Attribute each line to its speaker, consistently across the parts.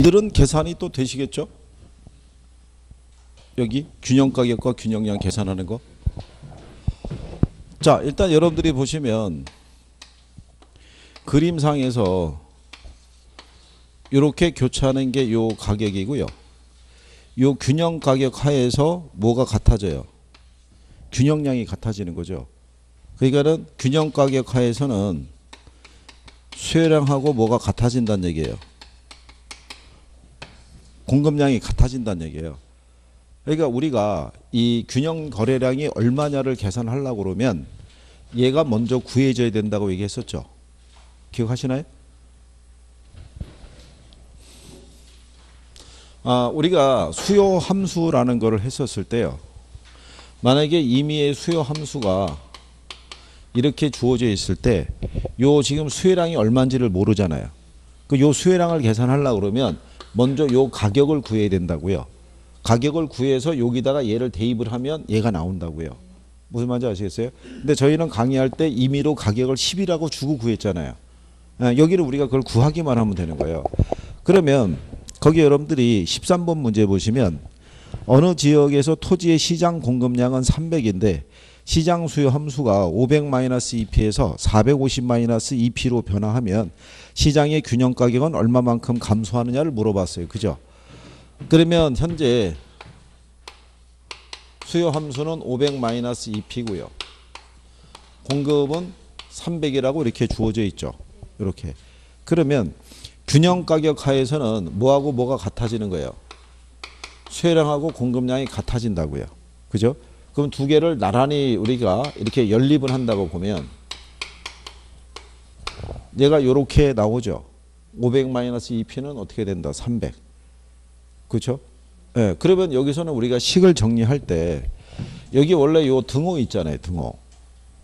Speaker 1: 얘들은 계산이 또 되시겠죠? 여기 균형가격과 균형량 계산하는 거. 자, 일단 여러분들이 보시면 그림상에서 이렇게 교차하는 게 요 가격이고요. 요 균형 가격 하에서 뭐가 같아져요? 균형량이 같아지는 거죠. 그러니까는 균형 가격 하에서는 수요량하고 뭐가 같아진다는 얘기예요. 공급량이 같아진다는 얘기예요. 그러니까 우리가 이 균형 거래량이 얼마냐를 계산하려고 그러면 얘가 먼저 구해져야 된다고 얘기했었죠. 기억하시나요? 우리가 수요 함수라는 거를 했었을 때요. 만약에 임의의 수요 함수가 이렇게 주어져 있을 때 요 지금 수요량이 얼마인지를 모르잖아요. 그 요 수요량을 계산하려고 그러면 먼저 요 가격을 구해야 된다고요. 가격을 구해서 여기다가 얘를 대입을 하면 얘가 나온다고요. 무슨 말인지 아시겠어요? 근데 저희는 강의할 때 임의로 가격을 10이라고 주고 구했잖아요. 여기를 우리가 그걸 구하기만 하면 되는 거예요. 그러면 거기 여러분들이 13번 문제 보시면 어느 지역에서 토지의 시장 공급량은 300인데 시장 수요 함수가 500-2p에서 450-2p로 변화하면 시장의 균형 가격은 얼마만큼 감소하느냐를 물어봤어요. 그죠? 그러면 현재 수요 함수는 500-2p고요. 공급은 300이라고 이렇게 주어져 있죠. 이렇게. 그러면 균형 가격 하에서는 뭐하고 뭐가 같아지는 거예요? 수요량하고 공급량이 같아진다고요. 그죠? 그럼 두 개를 나란히 우리가 이렇게 연립을 한다고 보면 얘가 이렇게 나오죠. 500-2p는 어떻게 된다? 300. 그렇죠? 예, 그러면 여기서는 우리가 식을 정리할 때 여기 원래 요 등호 있잖아요. 등호.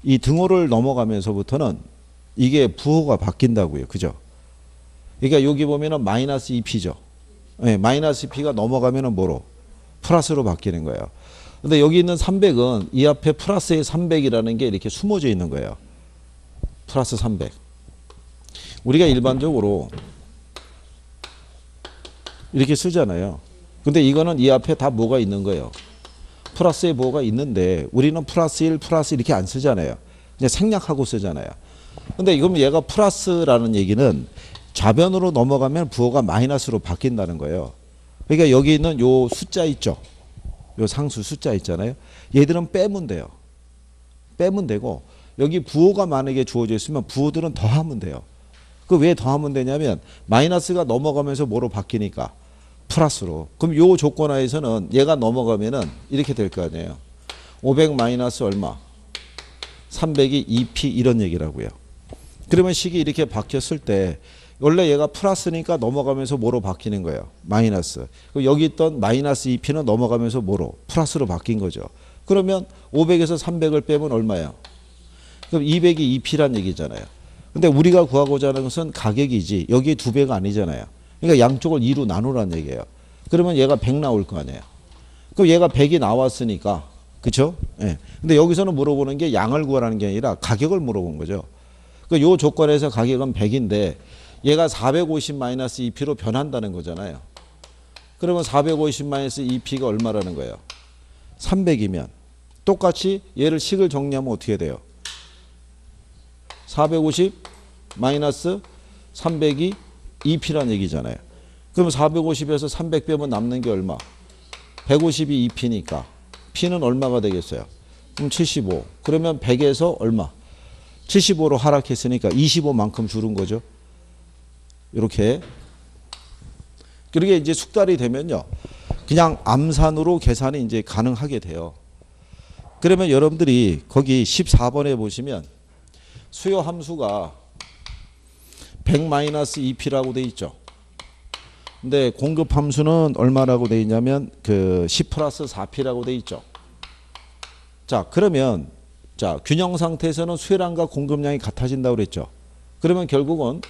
Speaker 1: 이 등호를 넘어가면서부터는 이게 부호가 바뀐다고요. 그죠? 그러니까 여기 보면은 -2p죠. 예, -p가 넘어가면은 뭐로? 플러스로 바뀌는 거예요. 근데 여기 있는 300은 이 앞에 플러스의 300이라는 게 이렇게 숨어져 있는 거예요. 플러스 300. 우리가 일반적으로 이렇게 쓰잖아요. 근데 이거는 이 앞에 다 뭐가 있는 거예요? 플러스의 뭐가 있는데 우리는 플러스 1, 플러스 이렇게 안 쓰잖아요. 그냥 생략하고 쓰잖아요. 근데 그럼 얘가 플러스라는 얘기는 좌변으로 넘어가면 부호가 마이너스로 바뀐다는 거예요. 그러니까 여기 있는 요 숫자 있죠. 요 상수 숫자 있잖아요. 얘들은 빼면 돼요. 빼면 되고 여기 부호가 만약에 주어져 있으면 부호들은 더하면 돼요. 그 왜 더하면 되냐면 마이너스가 넘어가면서 뭐로 바뀌니까 플러스로. 그럼 요 조건 하에서는 얘가 넘어가면은 이렇게 될 거 아니에요. 500 마이너스 얼마? 300이 2p 이런 얘기라고요. 그러면 식이 이렇게 바뀌었을 때 원래 얘가 플러스니까 넘어가면서 뭐로 바뀌는 거예요? 마이너스. 여기 있던 마이너스 2p는 넘어가면서 뭐로? 플러스로 바뀐 거죠. 그러면 500에서 300을 빼면 얼마예요? 그럼 200이 2p란 얘기잖아요. 근데 우리가 구하고자 하는 것은 가격이지 여기 2배가 아니잖아요. 그러니까 양쪽을 2로 나누라는 얘기예요. 그러면 얘가 100 나올 거 아니에요. 그럼 얘가 100이 나왔으니까 그렇죠? 예. 근데 여기서는 물어보는 게 양을 구하라는 게 아니라 가격을 물어본 거죠. 그러니까 요 조건에서 가격은 100인데 얘가 450-2p로 변한다는 거잖아요. 그러면 450-2p가 얼마라는 거예요? 300이면 똑같이 얘를 식을 정리하면 어떻게 돼요? 450-300이 2p란 얘기잖아요. 그럼 450에서 300 빼면 남는 게 얼마? 150이 2p니까 p는 얼마가 되겠어요? 그럼 75. 그러면 100에서 얼마? 75로 하락했으니까 25만큼 줄은 거죠. 이렇게. 그러게 이제 숙달이 되면요. 그냥 암산으로 계산이 이제 가능하게 돼요. 그러면 여러분들이 거기 14번에 보시면 수요 함수가 100-2p라고 돼 있죠. 근데 공급 함수는 얼마라고 돼 있냐면 그 10 플러스 4p라고 돼 있죠. 자, 그러면 자, 균형 상태에서는 수요량과 공급량이 같아진다고 그랬죠. 그러면 결국은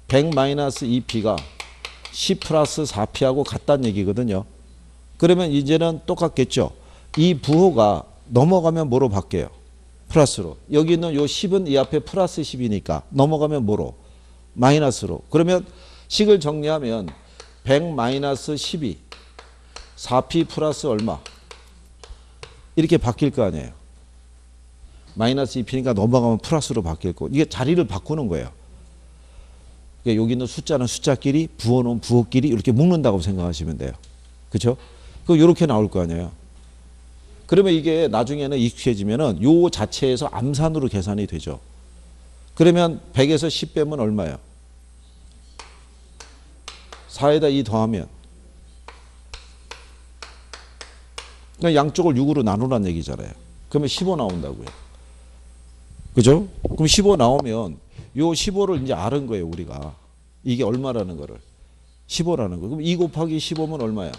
Speaker 1: 100-2p가 10 플러스 4p하고 같다는 얘기거든요. 그러면 이제는 똑같겠죠. 이 부호가 넘어가면 뭐로 바뀌어요? 플러스로. 여기 있는 요 10은 이 앞에 플러스 10이니까 넘어가면 뭐로? 마이너스로. 그러면 식을 정리하면 100 마이너스 12 4p 플러스 얼마 이렇게 바뀔 거 아니에요. 마이너스 2p니까 넘어가면 플러스로 바뀔 거. 이게 자리를 바꾸는 거예요. 그러니까 여기 있는 숫자는 숫자끼리 부호는 부호끼리 이렇게 묶는다고 생각하시면 돼요. 그렇죠? 그 이렇게 나올 거 아니에요. 그러면 이게 나중에는 익숙해지면은 요 자체에서 암산으로 계산이 되죠. 그러면 100에서 10 빼면 얼마예요? 4에다 2 더하면 그냥 양쪽을 6으로 나누란 얘기잖아요. 그러면 15 나온다고요. 그죠? 그럼 15 나오면 요 15를 이제 아는 거예요, 우리가. 이게 얼마라는 거를. 15라는 거. 그럼 2 곱하기 15면 얼마야?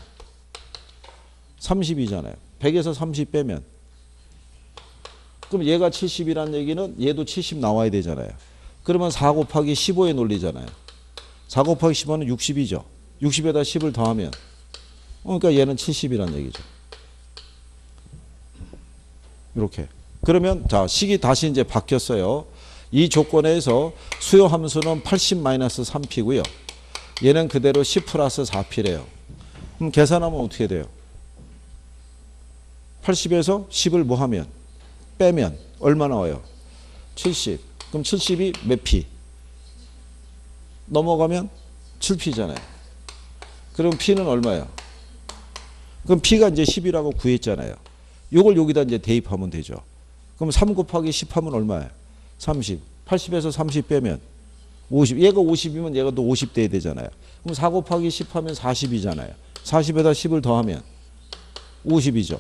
Speaker 1: 30이잖아요. 100에서 30 빼면. 그럼 얘가 70이란 얘기는 얘도 70 나와야 되잖아요. 그러면 4 곱하기 15의 논리잖아요. 4 곱하기 15는 60이죠. 60에다 10을 더하면. 그러니까 얘는 70이란 얘기죠. 이렇게. 그러면 자, 식이 다시 이제 바뀌었어요. 이 조건에서 수요 함수는 80-3p고요. 얘는 그대로 10 플러스 4p래요. 그럼 계산하면 어떻게 돼요? 80에서 10을 뭐 하면? 빼면 얼마 나와요? 70. 그럼 70이 몇 p? 넘어가면 7p잖아요. 그럼 p는 얼마예요? 그럼 p가 이제 10이라고 구했잖아요. 요걸 여기다 이제 대입하면 되죠. 그럼 3 곱하기 10 하면 얼마예요? 30. 80에서 30 빼면 50. 얘가 50이면 얘가 또 50 돼야 되잖아요. 그럼 4 곱하기 10 하면 40이잖아요. 40에다 10을 더하면 50이죠.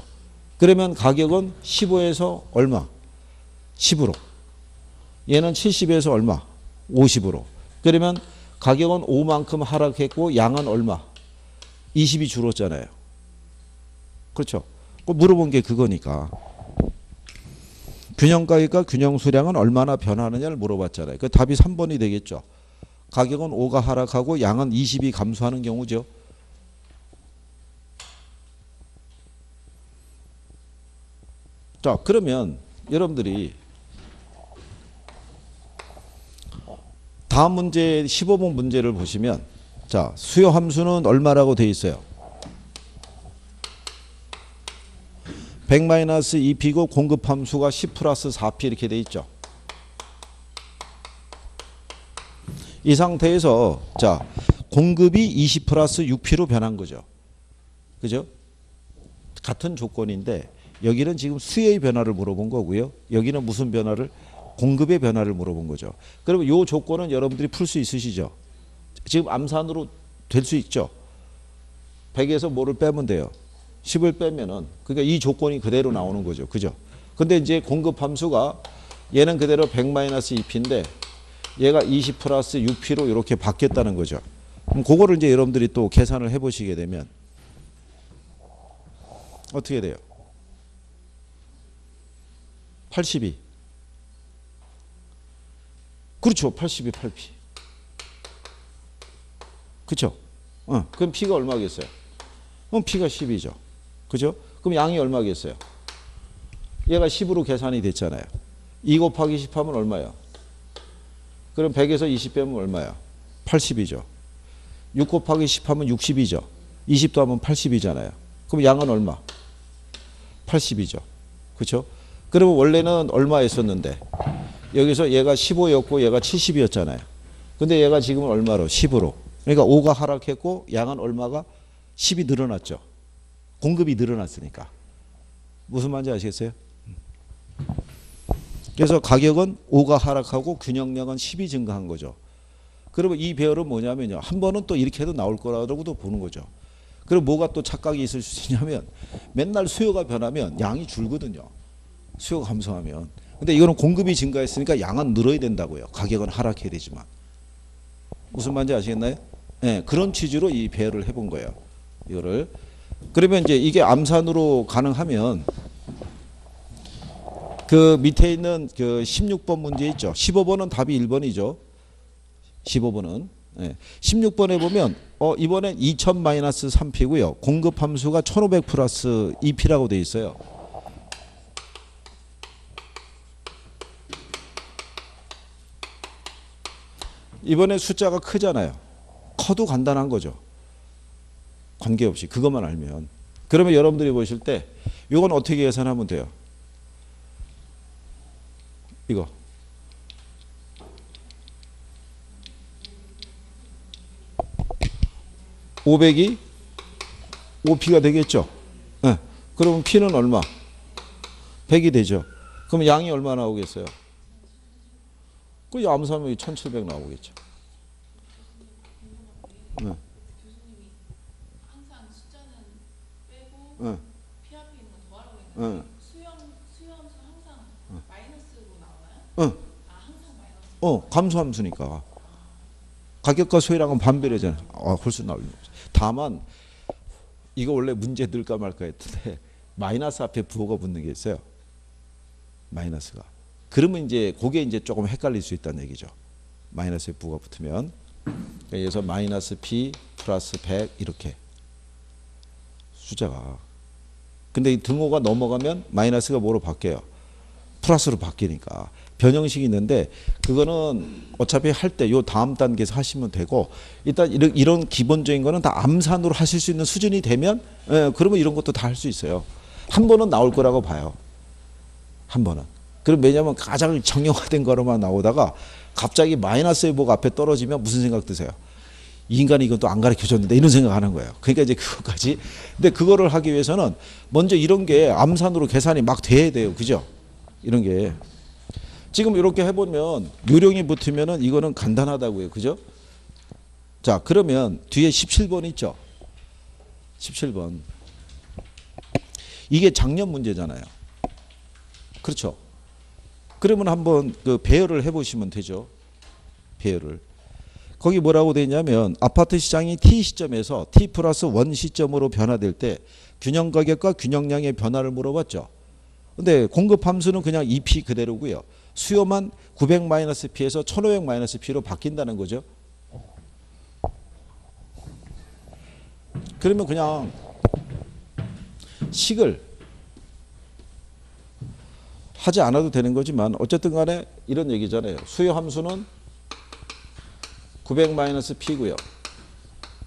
Speaker 1: 그러면 가격은 15에서 얼마? 10으로. 얘는 70에서 얼마? 50으로. 그러면 가격은 5만큼 하락했고 양은 얼마? 20이 줄었잖아요. 그렇죠? 물어본 게 그거니까. 균형가격과 균형수량은 얼마나 변하느냐를 물어봤잖아요. 그 답이 3번이 되겠죠. 가격은 5가 하락하고 양은 20이 감소하는 경우죠. 자, 그러면 여러분들이 다음 문제 15번 문제를 보시면 자, 수요 함수는 얼마라고 돼 있어요? 100-2p고 공급 함수가 10 플러스 4p 이렇게 돼 있죠. 이 상태에서 자, 공급이 20 플러스 6p로 변한 거죠. 그죠? 같은 조건인데 여기는 지금 수요의 변화를 물어본 거고요. 여기는 무슨 변화를? 공급의 변화를 물어본 거죠. 그러면 이 조건은 여러분들이 풀 수 있으시죠? 지금 암산으로 될 수 있죠? 100에서 뭐를 빼면 돼요? 10을 빼면은 그러니까 이 조건이 그대로 나오는 거죠. 그죠? 근데 이제 공급 함수가 얘는 그대로 100-2p인데 얘가 20 플러스 6p로 이렇게 바뀌었다는 거죠. 그럼 그거를 이제 여러분들이 또 계산을 해 보시게 되면 어떻게 돼요? 82. 그렇죠. 82, 8p. 그렇죠? 그럼 p가 얼마겠어요? 그럼 p가 10이죠. 그죠? 그럼 양이 얼마겠어요? 얘가 10으로 계산이 됐잖아요. 2 곱하기 10 하면 얼마예요? 그럼 100에서 20 빼면 얼마예요? 80이죠. 6 곱하기 10 하면 60이죠. 20 더하면 80이잖아요. 그럼 양은 얼마? 80이죠. 그렇죠? 그러면 원래는 얼마였었는데 여기서 얘가 15였고 얘가 70이었잖아요. 근데 얘가 지금 얼마로? 10으로. 그러니까 5가 하락했고 양은 얼마가? 10이 늘어났죠. 공급이 늘어났으니까. 무슨 말인지 아시겠어요? 그래서 가격은 5가 하락하고 균형량은 10이 증가한 거죠. 그러면 이 배열은 뭐냐면요. 한 번은 또 이렇게 해도 나올 거라고도 보는 거죠. 그리고 뭐가 또 착각이 있을 수 있냐면 맨날 수요가 변하면 양이 줄거든요. 수요가 감소하면. 근데 이거는 공급이 증가했으니까 양은 늘어야 된다고요. 가격은 하락해야 되지만. 무슨 말인지 아시겠나요? 네, 그런 취지로 이 배열을 해본 거예요. 이거를. 그러면 이제 이게 암산으로 가능하면 그 밑에 있는 그 16번 문제 있죠. 15번은 답이 1번이죠. 15번은. 네. 16번에 보면 이번엔 2000-3p고요. 공급 함수가 1500 플러스 2p라고 돼 있어요. 이번에 숫자가 크잖아요. 커도 간단한 거죠. 관계없이 그것만 알면. 그러면 여러분들이 보실 때 이건 어떻게 계산하면 돼요? 이거 500이 5P가 되겠죠. 네. 그러면 P는 얼마? 100이 되죠. 그럼 양이 얼마 나오겠어요? 그 암산하면 1700 나오겠죠. 네.
Speaker 2: 항상 숫자는 빼고
Speaker 1: 네.
Speaker 2: P 앞에 있는 거 더하라고 했는데
Speaker 1: 네.
Speaker 2: 수염수 항상 마이너스로 나오나요?
Speaker 1: 네.
Speaker 2: 아 항상 마이너스.
Speaker 1: 감소함수니까. 가격과 소비량은 반비례잖아요. 홀수 나올 리 없어요. 다만 이거 원래 문제 넣을까 말까 했는데 마이너스 앞에 부호가 붙는 게 있어요. 마이너스가. 그러면 이제 그게 이제 조금 헷갈릴 수 있다는 얘기죠. 마이너스에 부호가 붙으면. 그래서 마이너스 P 플러스 100 이렇게 숫자가. 근데 이 등호가 넘어가면 마이너스가 뭐로 바뀌어요? 플러스로 바뀌니까. 변형식이 있는데 그거는 어차피 할 때 요 다음 단계에서 하시면 되고 일단 이런 기본적인 거는 다 암산으로 하실 수 있는 수준이 되면 그러면 이런 것도 다 할 수 있어요. 한 번은 나올 거라고 봐요. 한 번은. 그럼 왜냐하면 가장 정형화된 거로만 나오다가 갑자기 마이너스의 복 앞에 떨어지면 무슨 생각 드세요? 이 인간이 이것도 안 가르쳐줬는데 이런 생각하는 거예요. 그러니까 이제 그것까지. 근데 그거를 하기 위해서는 먼저 이런 게 암산으로 계산이 막 돼야 돼요. 그죠? 이런 게. 지금 이렇게 해보면 요령이 붙으면은 이거는 간단하다고요. 그죠? 자, 그러면 뒤에 17번 있죠? 17번. 이게 작년 문제잖아요. 그렇죠? 그러면 한번 그 배열을 해보시면 되죠. 배열을. 거기 뭐라고 되어 있냐면 아파트 시장이 T 시점에서 T 플러스 1 시점으로 변화될 때 균형 가격과 균형량의 변화를 물어봤죠. 근데 공급 함수는 그냥 2P 그대로고요. 수요만 900-P에서 1500-P로 바뀐다는 거죠. 그러면 그냥 식을 하지 않아도 되는 거지만 어쨌든 간에 이런 얘기잖아요. 수요 함수는 900-P고요.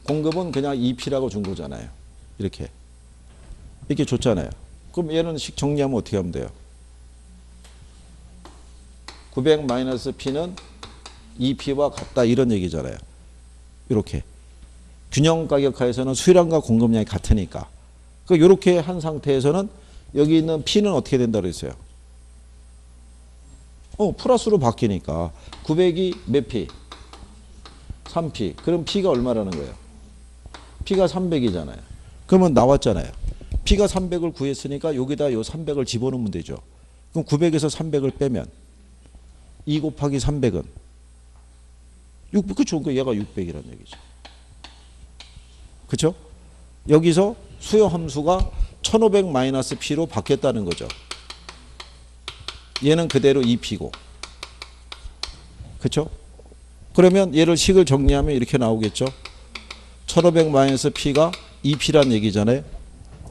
Speaker 1: 공급은 그냥 2P라고 준 거잖아요. 이렇게 줬잖아요. 그럼 얘는 식 정리하면 어떻게 하면 돼요? 900-P는 2P와 같다 이런 얘기잖아요. 이렇게 균형 가격하에서는 수요량과 공급량이 같으니까. 이렇게 한 상태에서는 여기 있는 P는 어떻게 된다고 했어요? 플러스로 바뀌니까 900이 몇 P? 3P. 그럼 P가 얼마라는 거예요? P가 300이잖아요. 그러면 나왔잖아요. P가 300을 구했으니까 여기다 요 300을 집어넣으면 되죠. 그럼 900에서 300을 빼면 2 곱하기 300은 600, 그쵸? 얘가 600이라는 얘기죠. 그쵸? 여기서 수요 함수가 1500-P로 바뀌었다는 거죠. 얘는 그대로 2P고. 그쵸? 그러면 얘를 식을 정리하면 이렇게 나오겠죠. 1500-P가 2P란 얘기잖아요.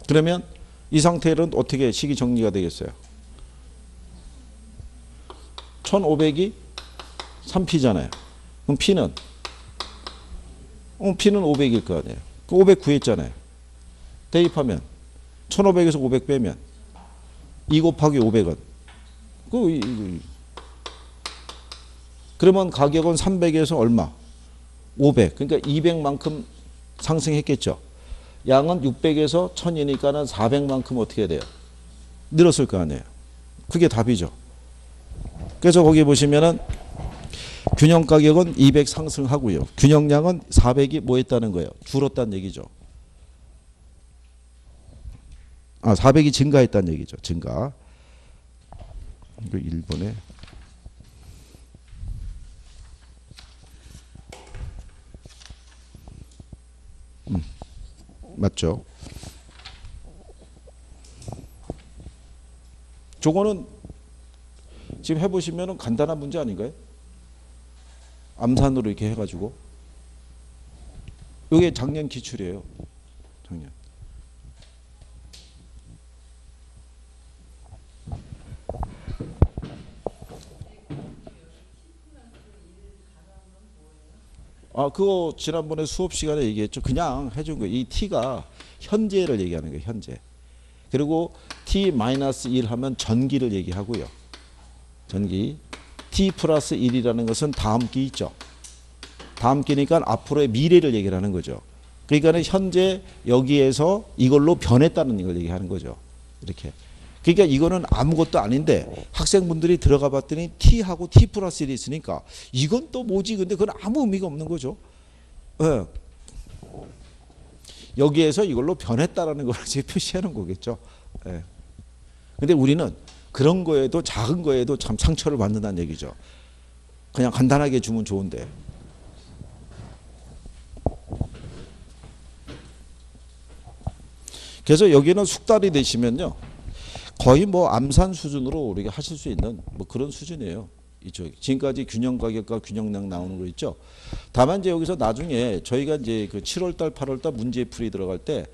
Speaker 1: 그러면 이 상태는 어떻게 식이 정리가 되겠어요? 1500이 3P잖아요. 그럼 P는? P는 500일 거 아니에요. 그 500 구했잖아요. 대입하면 1500에서 500 빼면 2 곱하기 500은 그러면 가격은 300에서 얼마? 500. 그러니까 200만큼 상승했겠죠. 양은 600에서 1000이니까는 400만큼 어떻게 돼요? 늘었을 거 아니에요. 그게 답이죠. 그래서 거기 보시면은 균형 가격은 200 상승하고요. 균형량은 400이 뭐 했다는 거예요? 줄었다는 얘기죠. 400이 증가했다는 얘기죠. 증가. 이거 1번에 맞죠? 저거는 지금 해보시면 간단한 문제 아닌가요? 암산으로 이렇게 해가지고 이게 작년 기출이에요. 작년. 그거 지난번에 수업 시간에 얘기했죠. 그냥 해준 거예요. 이 t가 현재를 얘기하는 거예요. 현재. 그리고 t-1 하면 전기를 얘기하고요. 전기. t 플러스 1이라는 것은 다음 기 있죠. 다음 기니까 앞으로의 미래를 얘기를 하는 거죠. 그러니까 현재 여기에서 이걸로 변했다는 걸 얘기하는 거죠. 이렇게. 그러니까 이거는 아무것도 아닌데 학생분들이 들어가 봤더니 t하고 t 플러스 1이 있으니까 이건 또 뭐지? 근데 그건 아무 의미가 없는 거죠. 예. 여기에서 이걸로 변했다라는 걸 이제 표시하는 거겠죠. 예. 근데 우리는 그런 거에도 작은 거에도 참 상처를 받는다는 얘기죠. 그냥 간단하게 주면 좋은데. 그래서 여기는 숙달이 되시면요. 거의 뭐 암산 수준으로 우리가 하실 수 있는 뭐 그런 수준이에요. 이쪽 지금까지 균형 가격과 균형량 나오는 거 있죠. 다만 이제 여기서 나중에 저희가 이제 그 7월달, 8월달 문제풀이 들어갈 때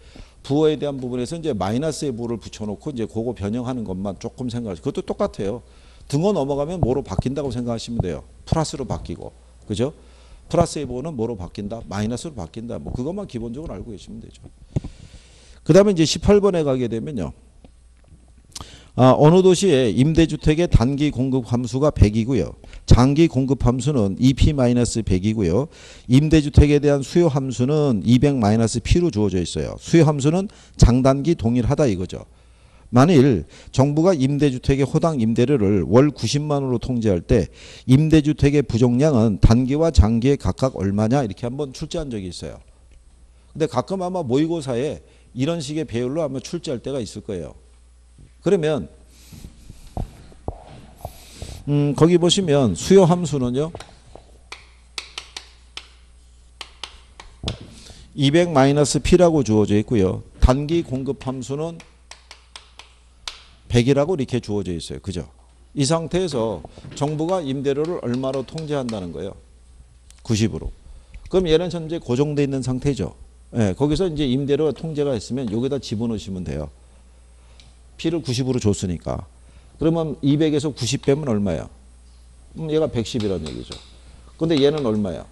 Speaker 1: 부호에 대한 부분에서 이제 마이너스의 부호를 붙여놓고 이제 그거 변형하는 것만 조금 생각하시고 그것도 똑같아요. 등호 넘어가면 뭐로 바뀐다고 생각하시면 돼요. 플러스로 바뀌고, 그죠? 플러스의 부호는 뭐로 바뀐다? 마이너스로 바뀐다. 뭐 그것만 기본적으로 알고 계시면 되죠. 그 다음에 이제 18번에 가게 되면요. 어느 도시의 임대주택의 단기 공급 함수가 100이고요. 장기 공급 함수는 EP-100이고요. 임대주택에 대한 수요 함수는 200-P로 주어져 있어요. 수요 함수는 장단기 동일하다 이거죠. 만일 정부가 임대주택의 호당 임대료를 월 90만 원으로 통제할 때 임대주택의 부족량은 단기와 장기에 각각 얼마냐 이렇게 한번 출제한 적이 있어요. 근데 가끔 아마 모의고사에 이런 식의 배열로 아마 출제할 때가 있을 거예요. 그러면 거기 보시면 수요 함수는요. 200-P라고 주어져 있고요. 단기 공급 함수는 100이라고 이렇게 주어져 있어요. 그죠? 이 상태에서 정부가 임대료를 얼마로 통제한다는 거예요? 90으로. 그럼 얘는 현재 고정되어 있는 상태죠. 예, 거기서 이제 임대료 통제가 있으면 여기다 집어넣으시면 돼요. P를 90으로 줬으니까. 그러면 200에서 90 빼면 얼마야? 얘가 110이라는 얘기죠. 근데 얘는 얼마야?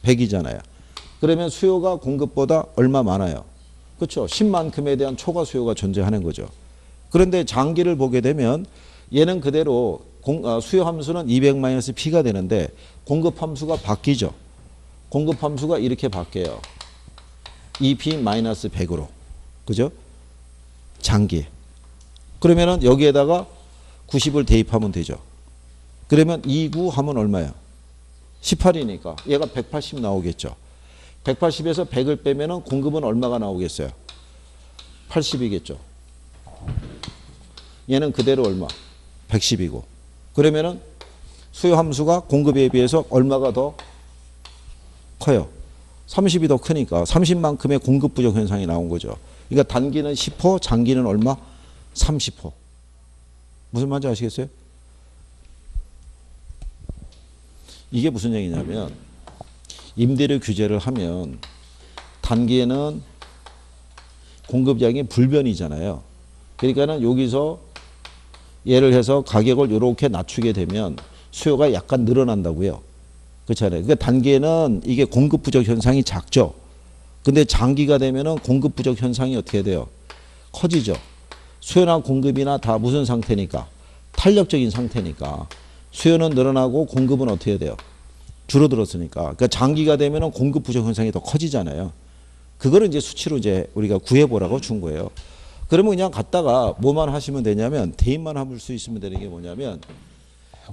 Speaker 1: 100이잖아요. 그러면 수요가 공급보다 얼마 많아요? 그렇죠. 10만큼에 대한 초과 수요가 존재하는 거죠. 그런데 장기를 보게 되면 얘는 그대로 수요 함수는 200-P가 되는데 공급 함수가 바뀌죠. 공급 함수가 이렇게 바뀌어요. EP-100으로. 그죠? 장기. 그러면은 여기에다가 90을 대입하면 되죠. 그러면 29 하면 얼마야? 18이니까 얘가 180 나오겠죠. 180에서 100을 빼면은 공급은 얼마가 나오겠어요? 80이겠죠. 얘는 그대로 얼마? 110이고. 그러면은 수요 함수가 공급에 비해서 얼마가 더 커요? 30이 더 크니까 30만큼의 공급 부족 현상이 나온 거죠. 그러니까 단기는 10호, 장기는 얼마? 30호. 무슨 말인지 아시겠어요? 이게 무슨 얘기냐면 임대료 규제를 하면 단기에는 공급량이 불변이잖아요. 그러니까는 여기서 예를 해서 가격을 이렇게 낮추게 되면 수요가 약간 늘어난다고요. 그렇잖아요. 그러니까 단기에는 이게 공급 부족 현상이 작죠. 근데 장기가 되면은 공급 부족 현상이 어떻게 돼요? 커지죠. 수요나 공급이나 다 무슨 상태니까? 탄력적인 상태니까. 수요는 늘어나고 공급은 어떻게 돼요? 줄어들었으니까. 그러니까 장기가 되면은 공급 부족 현상이 더 커지잖아요. 그거를 이제 수치로 이제 우리가 구해보라고 준 거예요. 그러면 그냥 갖다가 뭐만 하시면 되냐면 대입만 할 수 있으면 되는 게 뭐냐면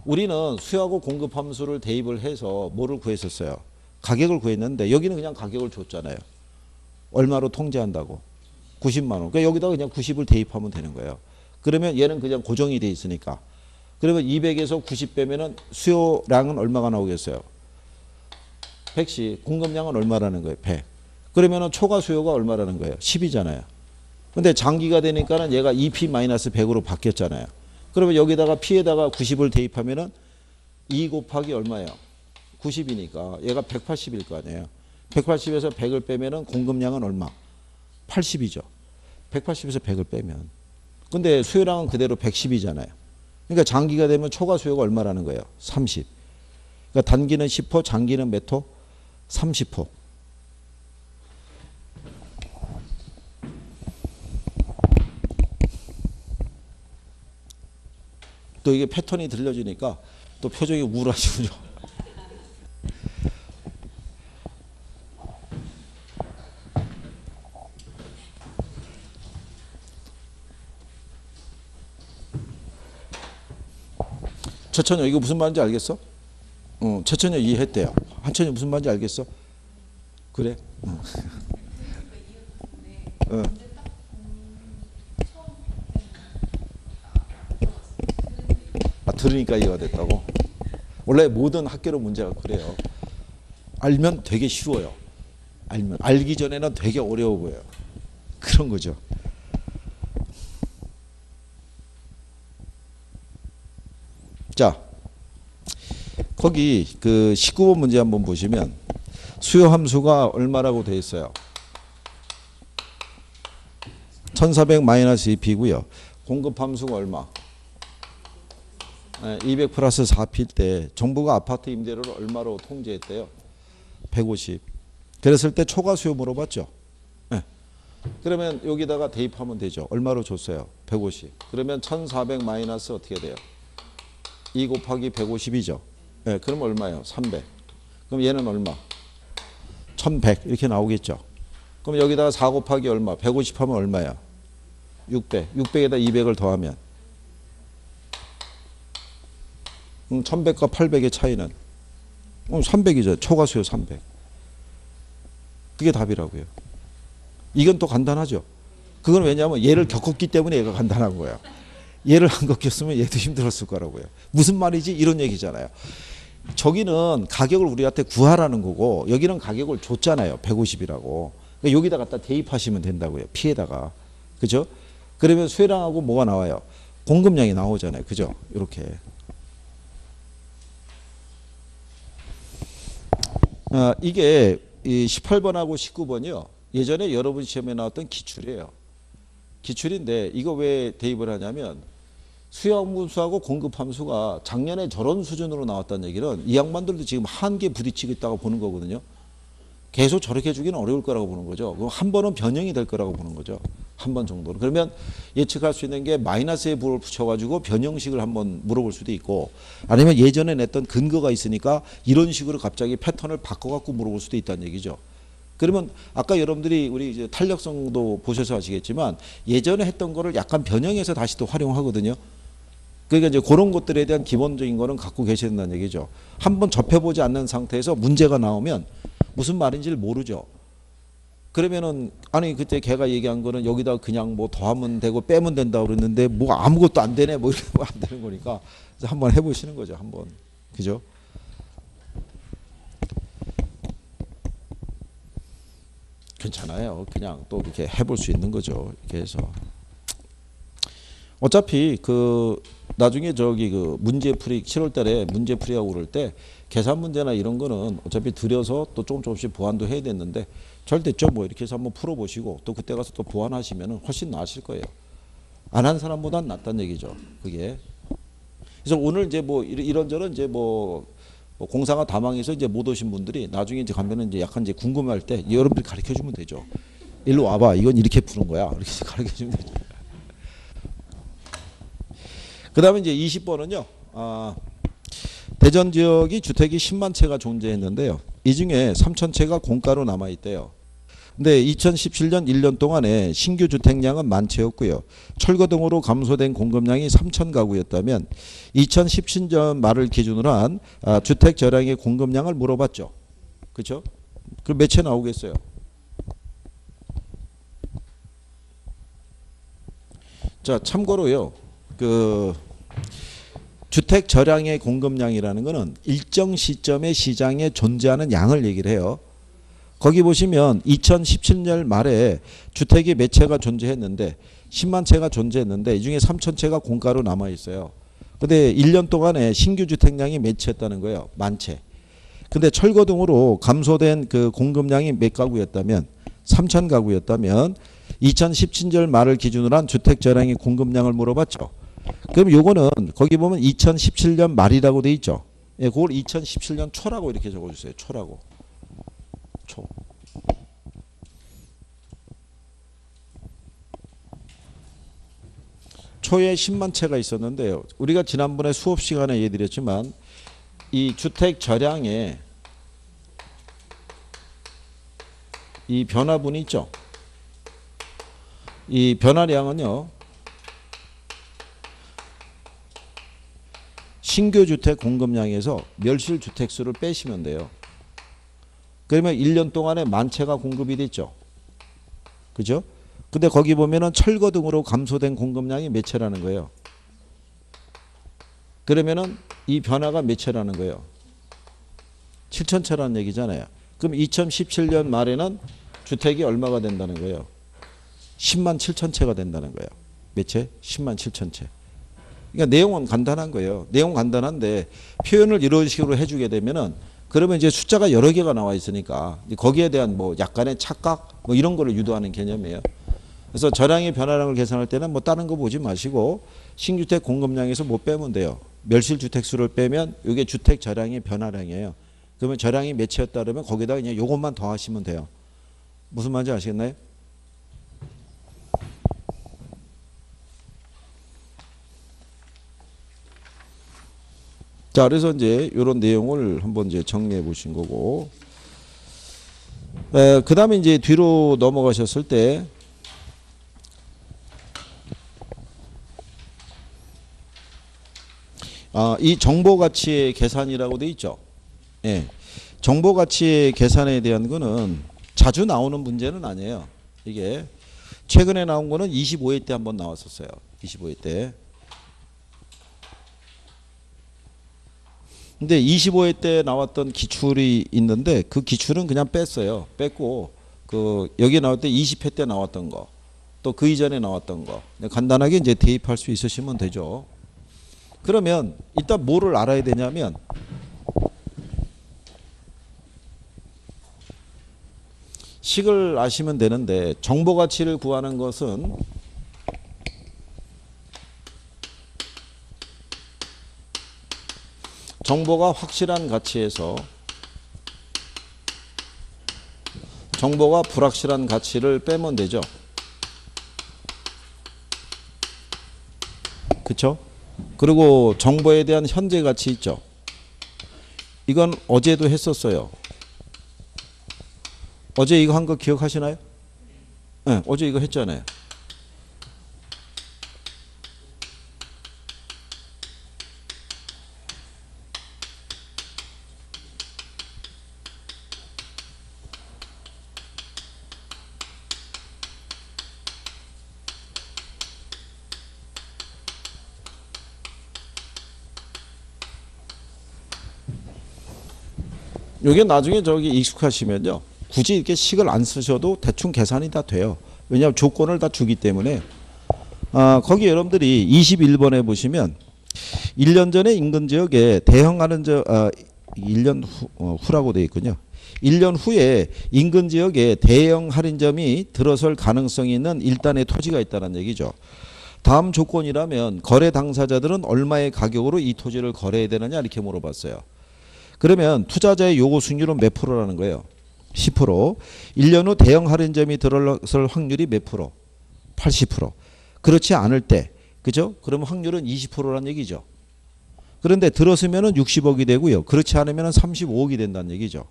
Speaker 1: 우리는 수요하고 공급 함수를 대입을 해서 뭐를 구했었어요? 가격을 구했는데 여기는 그냥 가격을 줬잖아요. 얼마로 통제한다고? 90만 원. 그러니까 여기다가 그냥 90을 대입하면 되는 거예요. 그러면 얘는 그냥 고정이 돼 있으니까. 그러면 200에서 90 빼면은 수요량은 얼마가 나오겠어요? 100씩. 공급량은 얼마라는 거예요? 100. 그러면은 초과 수요가 얼마라는 거예요? 10이잖아요. 근데 장기가 되니까는 얘가 EP-100으로 바뀌었잖아요. 그러면 여기다가 P에다가 90을 대입하면은 2 곱하기 얼마예요? 90이니까 얘가 180일 거 아니에요. 180에서 100을 빼면은 공급량은 얼마? 80이죠. 180에서 100을 빼면. 근데 수요량은 그대로 110이잖아요. 그러니까 장기가 되면 초과 수요가 얼마라는 거예요? 30. 그러니까 단기는 10호, 장기는 몇 호? 30호. 또 이게 패턴이 들려지니까 또 표정이 우울하시군요. 최천여 이거 무슨 말인지 알겠어? 최천여 이해했대요. 한천여 무슨 말인지 알겠어? 그래? 아, 들으니까 이해가 됐다고? 원래 모든 학교로 문제가 그래요. 알면 되게 쉬워요. 알기 전에는 되게 어려워 보여요. 그런 거죠. 자, 거기 그 19번 문제 한번 보시면 수요 함수가 얼마라고 되어 있어요? 1400-2p고요. 공급 함수가 얼마? 200 플러스 4p일 때 정부가 아파트 임대료를 얼마로 통제했대요? 150. 그랬을 때 초과 수요 물어봤죠? 네. 그러면 여기다가 대입하면 되죠. 얼마로 줬어요? 150. 그러면 1400 마이너스 어떻게 돼요? 2 곱하기 150이죠. 네, 그럼 얼마예요? 300. 그럼 얘는 얼마? 1100 이렇게 나오겠죠. 그럼 여기다가 4 곱하기 얼마? 150 하면 얼마야? 600. 600에다 200을 더하면 1100과 800의 차이는 300이죠. 초과수요 300. 그게 답이라고요. 이건 또 간단하죠. 그건 왜냐하면 얘를 겪었기 때문에 얘가 간단한 거예요. 얘를 안 겪었으면 얘도 힘들었을 거라고요. 무슨 말이지? 이런 얘기잖아요. 저기는 가격을 우리한테 구하라는 거고 여기는 가격을 줬잖아요. 150이라고. 그러니까 여기다 갖다 대입하시면 된다고요. P에다가. 그죠? 그러면 수요량하고 뭐가 나와요? 공급량이 나오잖아요. 그죠? 이렇게. 이게 이 18번하고 19번이요. 예전에 여러분 시험에 나왔던 기출이에요. 기출인데 이거 왜 대입을 하냐면 수요함수하고 공급함수가 작년에 저런 수준으로 나왔다는 얘기는 이 양반들도 지금 한계에 부딪히고 있다고 보는 거거든요. 계속 저렇게 해주기는 어려울 거라고 보는 거죠. 그럼 한 번은 변형이 될 거라고 보는 거죠. 한 번 정도는. 그러면 예측할 수 있는 게 마이너스의 부를 붙여가지고 변형식을 한번 물어볼 수도 있고 아니면 예전에 냈던 근거가 있으니까 이런 식으로 갑자기 패턴을 바꿔갖고 물어볼 수도 있다는 얘기죠. 그러면 아까 여러분들이 우리 이제 탄력성도 보셔서 아시겠지만 예전에 했던 거를 약간 변형해서 다시 또 활용하거든요. 그러니까 이제 그런 것들에 대한 기본적인 거는 갖고 계셔야 된다는 얘기죠. 한번 접해보지 않는 상태에서 문제가 나오면 무슨 말인지를 모르죠. 그러면은 아니 그때 걔가 얘기한 거는 여기다 그냥 뭐 더하면 되고 빼면 된다고 그랬는데 뭐 아무것도 안 되네 뭐 이렇게 안 되는 거니까 한번 해보시는 거죠. 한번. 그죠? 괜찮아요. 그냥 또 이렇게 해볼 수 있는 거죠. 이렇게 해서. 어차피 그 나중에 저기 그 문제풀이 7월달에 문제풀이하고 그럴 때 계산 문제나 이런 거는 어차피 들여서 또 조금씩 보완도 해야 됐는데 잘 됐죠. 뭐 이렇게 해서 한번 풀어보시고 또 그때 가서 또 보완하시면 훨씬 나으실 거예요. 안 한 사람보다는 낫다는 얘기죠. 그게. 그래서 오늘 이제 뭐 이런저런 이제 뭐 공사가 다 망해서 이제 못 오신 분들이 나중에 이제 가면은 이제 약간 이제 궁금할 때 여러분들이 가르쳐 주면 되죠. 일로 와봐. 이건 이렇게 푸는 거야. 이렇게 가르쳐 주면 되죠. 그 다음에 이제 20번은요. 대전 지역이 주택이 10만 채가 존재했는데요. 이 중에 3천 채가 공가로 남아있대요. 근데 2017년 1년 동안에 신규 주택량은 1만 채였고요. 철거 등으로 감소된 공급량이 3천 가구였다면 2017년 말을 기준으로 한 주택 저량의 공급량을 물어봤죠. 그렇죠? 그럼 몇 채 나오겠어요? 자, 참고로요. 그 주택 저량의 공급량이라는 것은 일정 시점의 시장에 존재하는 양을 얘기를 해요. 거기 보시면 2017년 말에 주택이 몇 채가 존재했는데 10만 채가 존재했는데 이 중에 3천 채가 공가로 남아 있어요. 근데 1년 동안에 신규 주택량이 몇 채였다는 거예요? 1만 채. 근데 철거 등으로 감소된 그 공급량이 몇 가구였다면 3천 가구였다면 2017년 말을 기준으로 한 주택 저량의 공급량을 물어봤죠. 그럼 요거는 거기 보면 2017년 말이라고 돼 있죠. 예, 그걸 2017년 초라고 이렇게 적어주세요. 초라고. 초. 초에 10만 채가 있었는데요. 우리가 지난번에 수업 시간에 얘기드렸지만 이 주택 절량에 이 변화분이 있죠. 이 변화량은요. 신규 주택 공급량에서 멸실 주택 수를 빼시면 돼요. 그러면 1년 동안에 만 채가 공급이 됐죠. 그죠? 근데 거기 보면은 철거 등으로 감소된 공급량이 몇 채라는 거예요. 그러면은 이 변화가 몇 채라는 거예요. 7천 채라는 얘기잖아요. 그럼 2017년 말에는 주택이 얼마가 된다는 거예요. 10만 7천 채가 된다는 거예요. 몇 채? 10만 7천 채. 그러니까 내용은 간단한 거예요. 내용은 간단한데 표현을 이런 식으로 해주게 되면은 그러면 이제 숫자가 여러 개가 나와 있으니까 거기에 대한 뭐 약간의 착각 뭐 이런 거를 유도하는 개념이에요. 그래서 절량의 변화량을 계산할 때는 뭐 다른 거 보지 마시고 신주택 공급량에서 뭐 빼면 돼요. 멸실주택 수를 빼면 이게 주택 절량의 변화량이에요. 그러면 절량이 몇 채였다 그러면 거기다가 그냥 요것만 더하시면 돼요. 무슨 말인지 아시겠나요? 자, 그래서 이제 이런 내용을 한번 이제 정리해 보신 거고, 그 다음에 이제 뒤로 넘어가셨을 때, 이 정보가치의 계산이라고 돼 있죠. 예. 정보가치의 계산에 대한 거는 자주 나오는 문제는 아니에요. 이게 최근에 나온 거는 25회 때 한번 나왔었어요. 25회 때. 근데 25회 때 나왔던 기출이 있는데 그 기출은 그냥 뺐어요. 뺐고 그 여기 나올 때 20회 때 나왔던 거, 또 그 이전에 나왔던 거 간단하게 이제 대입할 수 있으시면 되죠. 그러면 일단 뭐를 알아야 되냐면 식을 아시면 되는데 정보 가치를 구하는 것은 정보가 확실한 가치에서 정보가 불확실한 가치를 빼면 되죠. 그렇죠? 그리고 정보에 대한 현재 가치 있죠. 이건 어제도 했었어요. 어제 이거 한 거 기억하시나요? 네, 어제 이거 했잖아요. 이게 나중에 저기 익숙하시면요. 굳이 이렇게 식을 안 쓰셔도 대충 계산이 다 돼요. 왜냐하면 조건을 다 주기 때문에. 거기 여러분들이 21번에 보시면 1년 전에 인근 지역에 대형 할인점 1년 후라고 되어 있군요. 1년 후에 인근 지역에 대형 할인점이 들어설 가능성이 있는 일단의 토지가 있다는 얘기죠. 다음 조건이라면 거래 당사자들은 얼마의 가격으로 이 토지를 거래해야 되느냐 이렇게 물어봤어요. 그러면 투자자의 요구 수익률은 몇 프로라는 거예요? 10%. 1년 후 대형 할인점이 들어설 확률이 몇 프로? 80%. 그렇지 않을 때, 그죠? 그러면 확률은 20%라는 얘기죠. 그런데 들었으면 60억이 되고요. 그렇지 않으면 35억이 된다는 얘기죠.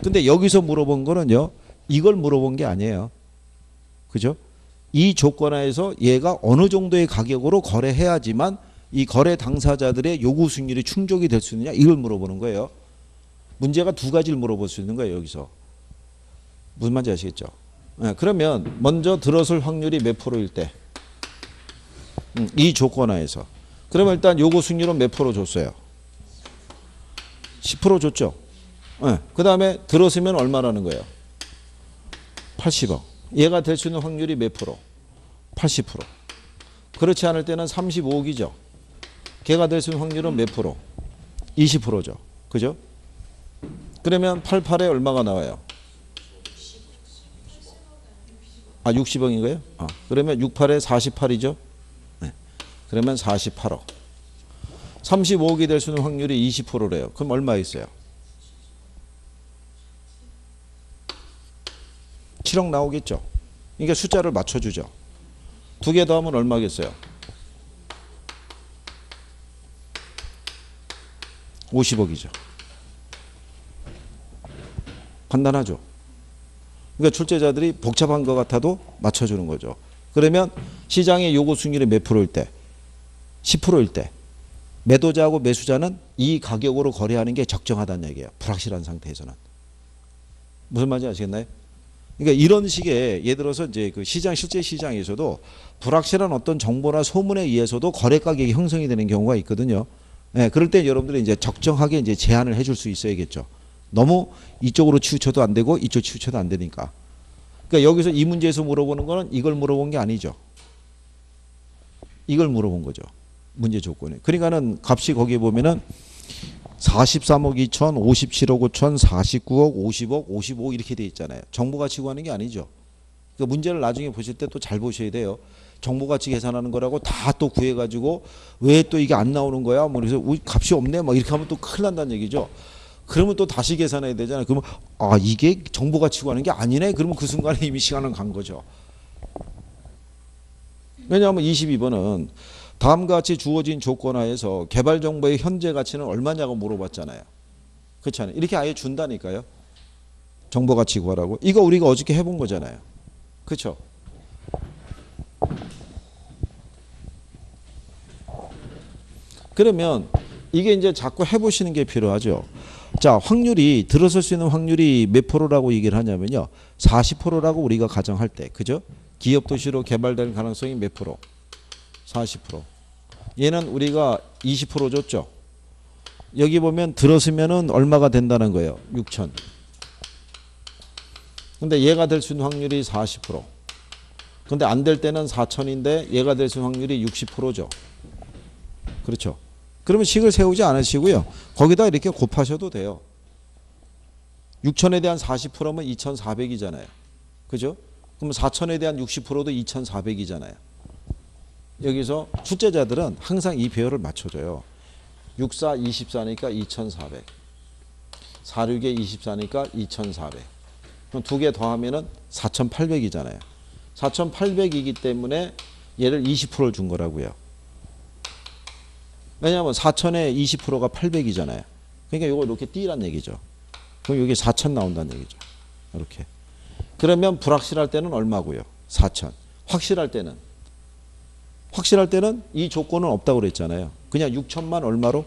Speaker 1: 근데 여기서 물어본 거는요, 이걸 물어본 게 아니에요. 그죠? 이 조건하에서 얘가 어느 정도의 가격으로 거래해야지만 이 거래 당사자들의 요구 수익률이 충족이 될 수 있느냐 이걸 물어보는 거예요. 문제가 두 가지를 물어볼 수 있는 거예요. 여기서. 무슨 말인지 아시겠죠? 네, 그러면 먼저 들어설 확률이 몇 프로일 때? 이 조건하에서. 그러면 일단 요구 수익률은 몇 프로 줬어요? 10% 줬죠? 네, 그 다음에 들었으면 얼마라는 거예요? 80억. 얘가 될 수 있는 확률이 몇 프로? 80%. 그렇지 않을 때는 35억이죠. 걔가 될 수 있는 확률은 몇 프로? 20%죠. 그죠? 그러면 88에 얼마가 나와요? 60억인가요? 그러면 68에 48이죠? 네. 그러면 48억. 35억이 될 수 있는 확률이 20%래요. 그럼 얼마 있어요? 7억 나오겠죠. 그러니까 숫자를 맞춰주죠. 두 개 더하면 얼마겠어요? 50억이죠. 간단하죠. 그러니까 출제자들이 복잡한 것 같아도 맞춰주는 거죠. 그러면 시장의 요구 수익률이 몇 프로일 때? 10%일 때 매도자하고 매수자는 이 가격으로 거래하는 게 적정하다는 얘기예요. 불확실한 상태에서는. 무슨 말인지 아시겠나요? 그러니까 이런 식의 예를 들어서 이제 그 시장 실제 시장에서도 불확실한 어떤 정보나 소문에 의해서도 거래 가격이 형성이 되는 경우가 있거든요. 예, 그럴 때 여러분들이 이제 적정하게 이제 제한을 해줄 수 있어야겠죠. 너무 이쪽으로 치우쳐도 안 되고 이쪽 치우쳐도 안 되니까. 그러니까 여기서 이 문제에서 물어보는 거는 이걸 물어본 게 아니죠. 이걸 물어본 거죠. 문제 조건에. 그러니까는 값이 거기에 보면은 43억 2천, 57억 5천, 49억, 50억, 55억 이렇게 돼 있잖아요. 정보가치 구하는 게 아니죠. 그 문제를 나중에 보실 때 또 잘 보셔야 돼요. 정보가치 계산하는 거라고 다 또 구해가지고 왜 또 이게 안 나오는 거야? 뭐 그래서 값이 없네. 막 이렇게 하면 또 큰일 난다는 얘기죠. 그러면 또 다시 계산해야 되잖아요. 그러면 아 이게 정보가치 구하는 게 아니네. 그러면 그 순간에 이미 시간은 간 거죠. 왜냐하면 22번은 다음과 같이 주어진 조건 하에서 개발 정보의 현재 가치는 얼마냐고 물어봤잖아요. 그렇지 않아요? 이렇게 아예 준다니까요. 정보 가치 구하라고. 이거 우리가 어저께 해본 거잖아요. 그렇죠? 그러면 이게 이제 자꾸 해보시는 게 필요하죠. 자, 확률이 들어설 수 있는 확률이 몇 프로라고 얘기를 하냐면요. 40%라고 우리가 가정할 때, 그죠? 기업 도시로 개발될 가능성이 몇 프로? 40%. 얘는 우리가 20% 줬죠. 여기 보면 들었으면은 얼마가 된다는 거예요. 6천. 근데 얘가 될 수 있는 확률이 40%. 근데 안 될 때는 4천인데 얘가 될 수 있는 확률이 60%죠. 그렇죠. 그러면 식을 세우지 않으시고요. 거기다 이렇게 곱하셔도 돼요. 6천에 대한 40%면 2,400이잖아요. 그죠? 그럼 4천에 대한 60%도 2,400이잖아요. 여기서 출제자들은 항상 이 배열을 맞춰줘요. 6, 4, 24니까 2,400. 4, 6에 24니까 2,400. 그럼 두 개 더하면은 4,800이잖아요. 4,800이기 때문에 얘를 20%를 준 거라고요. 왜냐하면 4천에 20%가 800이잖아요. 그러니까 이거 이렇게 띄란 얘기죠. 그럼 여기 4천 나온다는 얘기죠. 이렇게. 그러면 불확실할 때는 얼마고요? 4천. 확실할 때는 이 조건은 없다고 그랬잖아요. 그냥 6천만 얼마로?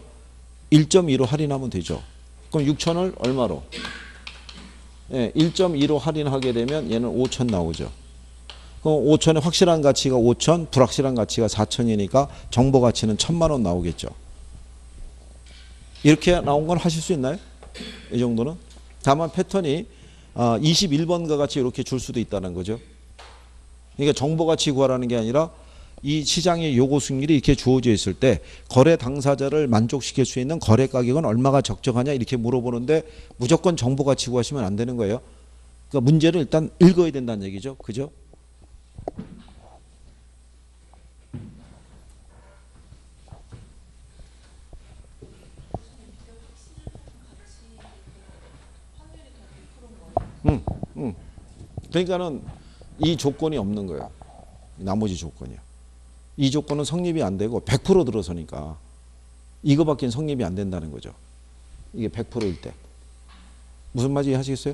Speaker 1: 1.2로 할인하면 되죠. 그럼 6천을 얼마로? 예, 1.2로 할인하게 되면 얘는 5천 나오죠. 그럼 5천의 확실한 가치가 5천, 불확실한 가치가 4천이니까 정보 가치는 1,000만 원 나오겠죠. 이렇게 나온 건 하실 수 있나요? 이 정도는? 다만 패턴이 21번과 같이 이렇게 줄 수도 있다는 거죠. 그러니까 정보 가치 구하라는 게 아니라 이 시장의 요구 수익률이 이렇게 주어져 있을 때 거래 당사자를 만족시킬 수 있는 거래 가격은 얼마가 적정하냐 이렇게 물어보는데 무조건 정보 가치 구하시면 안 되는 거예요. 그러니까 문제를 일단 읽어야 된다는 얘기죠. 그죠? 그러니까는 이 조건이 없는 거예요. 나머지 조건이요. 이 조건은 성립이 안 되고 100% 들어서니까 이거밖에 성립이 안 된다는 거죠. 이게 100%일 때. 무슨 말인지 이해하시겠어요?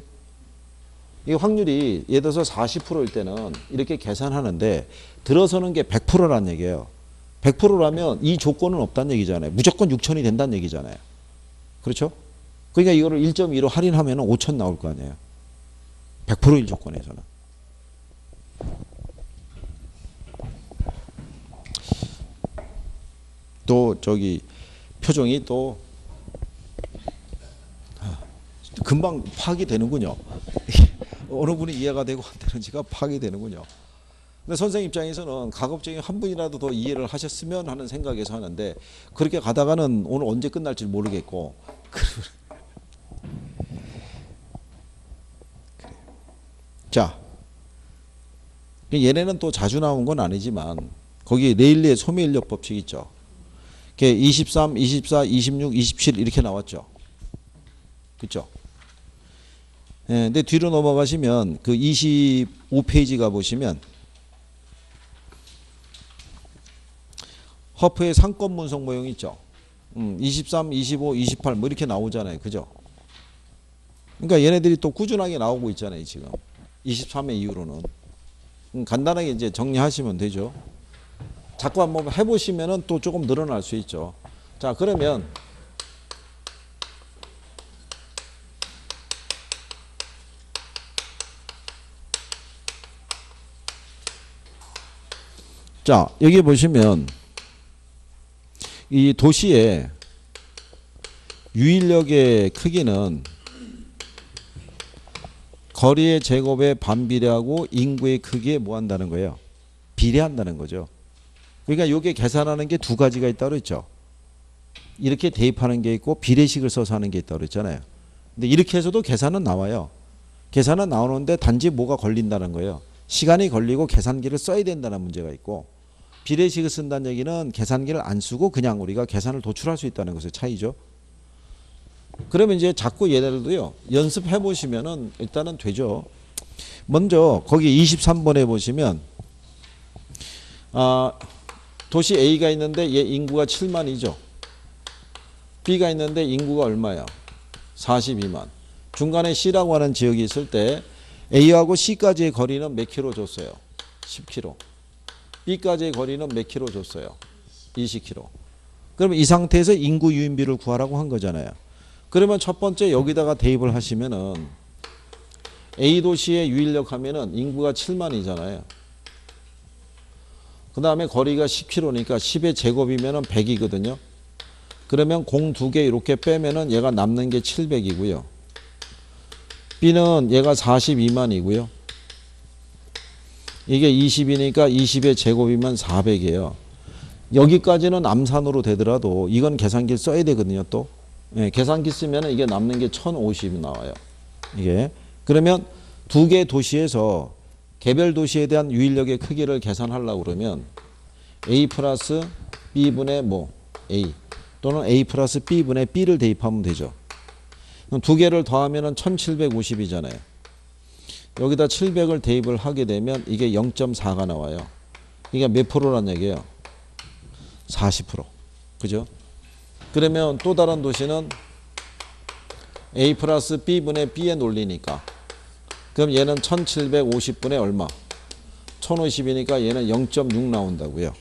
Speaker 1: 이 확률이 예를 들어서 40%일 때는 이렇게 계산하는데 들어서는 게 100%라는 얘기예요. 100%라면 이 조건은 없다는 얘기잖아요. 무조건 6천이 된다는 얘기잖아요. 그렇죠? 그러니까 이거를 1.2로 할인하면 5천 나올 거 아니에요. 100%일 조건에서는. 또 저기 표정이 또 금방 파악이 되는군요. 어느 분이 이해가 되고 안 되는지가 파악이 되는군요. 근데 선생님 입장에서는 가급적이 한 분이라도 더 이해를 하셨으면 하는 생각에서 하는데 그렇게 가다가는 오늘 언제 끝날지 모르겠고 자 얘네는 또 자주 나온 건 아니지만 거기 레일리의 소매인력 법칙 있죠. 23, 24, 26, 27 이렇게 나왔죠. 그렇죠? 예, 근데 뒤로 넘어가시면 그 25페이지 가보시면 허프의 상권 분석 모형 있죠. 23, 25, 28 뭐 이렇게 나오잖아요. 그죠? 그러니까 얘네들이 또 꾸준하게 나오고 있잖아요. 지금 23회 이후로는. 간단하게 이제 정리하시면 되죠. 자꾸 한번 해보시면은 또 조금 늘어날 수 있죠. 자, 그러면 자, 여기 보시면 이 도시의 유인력의 크기는 거리의 제곱에 반비례하고 인구의 크기에 뭐 한다는 거예요? 비례한다는 거죠. 그러니까 이게 계산하는 게 두 가지가 있다고 그랬죠. 이렇게 대입하는 게 있고 비례식을 써서 하는 게 있다고 그랬잖아요. 근데 이렇게 해서도 계산은 나와요. 계산은 나오는데 단지 뭐가 걸린다는 거예요. 시간이 걸리고 계산기를 써야 된다는 문제가 있고, 비례식을 쓴다는 얘기는 계산기를 안 쓰고 그냥 우리가 계산을 도출할 수 있다는 것의 차이죠. 그러면 이제 자꾸 얘네들도요, 연습해 보시면은 일단은 되죠. 먼저 거기 23번에 보시면 도시 A가 있는데 얘 인구가 7만이죠. B가 있는데 인구가 얼마야? 42만. 중간에 C라고 하는 지역이 있을 때 A하고 C까지의 거리는 몇 킬로 줬어요? 10킬로. B까지의 거리는 몇 킬로 줬어요? 20킬로. 그러면 이 상태에서 인구 유인비를 구하라고 한 거잖아요. 그러면 첫 번째 여기다가 대입을 하시면은 A 도시의 유인력 하면은 인구가 7만이잖아요. 그 다음에 거리가 10km니까 10의 제곱이면은 100이거든요. 그러면 공 두 개 이렇게 빼면은 얘가 남는 게 700이고요. B는 얘가 42만이고요. 이게 20이니까 20의 제곱이면 400이에요. 여기까지는 암산으로 되더라도 이건 계산기를 써야 되거든요, 또. 예, 계산기 쓰면 이게 남는 게 1050이 나와요. 이게. 그러면 두 개 도시에서 개별 도시에 대한 유인력의 크기를 계산하려고 그러면 A 플러스 B분의 뭐 A 또는 A 플러스 B분의 B를 대입하면 되죠. 그럼 두 개를 더하면 1750이잖아요. 여기다 700을 대입을 하게 되면 이게 0.4가 나와요. 이게 몇 프로란 얘기예요? 40%. 그죠? 그러면 또 다른 도시는 A 플러스 B분의 B의 논리니까. 그럼 얘는 1750분의 얼마? 1050이니까 얘는 0.6 나온다고요.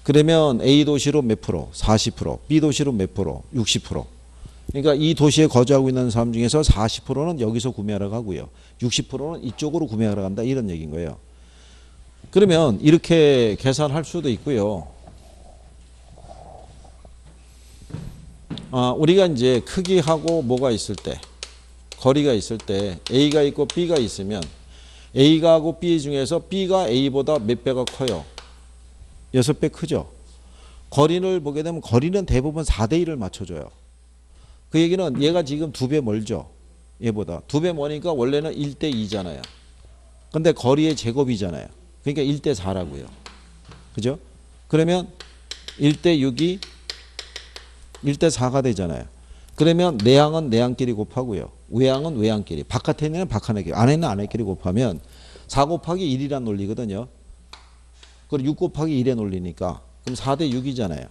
Speaker 1: 그러면 A 도시로 몇 프로? 40%. B 도시로 몇 프로? 60%. 그러니까 이 도시에 거주하고 있는 사람 중에서 40%는 여기서 구매하러 가고요. 60%는 이쪽으로 구매하러 간다. 이런 얘기인 거예요. 그러면 이렇게 계산할 수도 있고요. 우리가 이제 크기하고 뭐가 있을 때, 거리가 있을 때 A가 있고 B가 있으면 A가 하고 B 중에서 B가 A보다 몇 배가 커요? 6배 크죠. 거리를 보게 되면 거리는 대부분 4대 1을 맞춰줘요. 그 얘기는 얘가 지금 2배 멀죠. 얘보다 2배 머니까 원래는 1대 2잖아요. 근데 거리의 제곱이잖아요. 그러니까 1대 4라고요. 그죠? 그러면 1대 6이 1대 4가 되잖아요. 그러면 내항은 내항끼리 곱하고요. 외항은 외항끼리. 바깥에 있는 바깥끼리, 안에 있는 안에끼리 곱하면 4 곱하기 1이란 논리거든요. 그리고 6 곱하기 1의 논리니까. 그럼 4대 6이잖아요.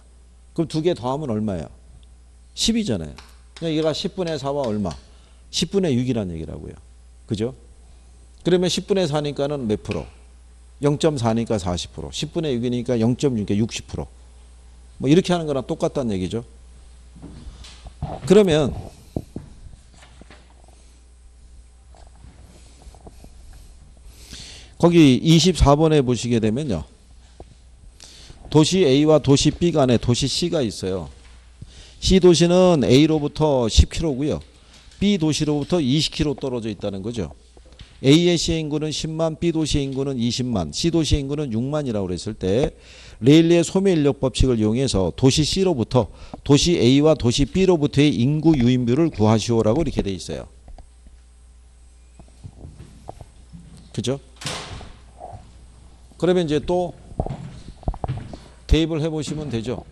Speaker 1: 그럼 두 개 더하면 얼마예요? 10이잖아요. 그러니까 얘가 10분의 4와 얼마? 10분의 6이란 얘기라고요. 그죠? 그러면 10분의 4니까는 몇 프로? 0.4니까 40%. 10분의 6이니까 0.6이니까 60%. 뭐 이렇게 하는 거랑 똑같다는 얘기죠. 그러면 거기 24번에 보시게 되면요. 도시 A와 도시 B 간에 도시 C가 있어요. C 도시는 A로부터 10km고요. B 도시로부터 20km 떨어져 있다는 거죠. A의 시의 인구는 10만, B 도시의 인구는 20만, C 도시의 인구는 6만이라고 그랬을 때 레일리의 소멸인력 법칙을 이용해서 도시 C로부터 도시 A와 도시 B로부터의 인구 유인비를 구하시오라고 이렇게 돼 있어요. 그죠? 그러면 이제 또 대입을 해보시면 되죠.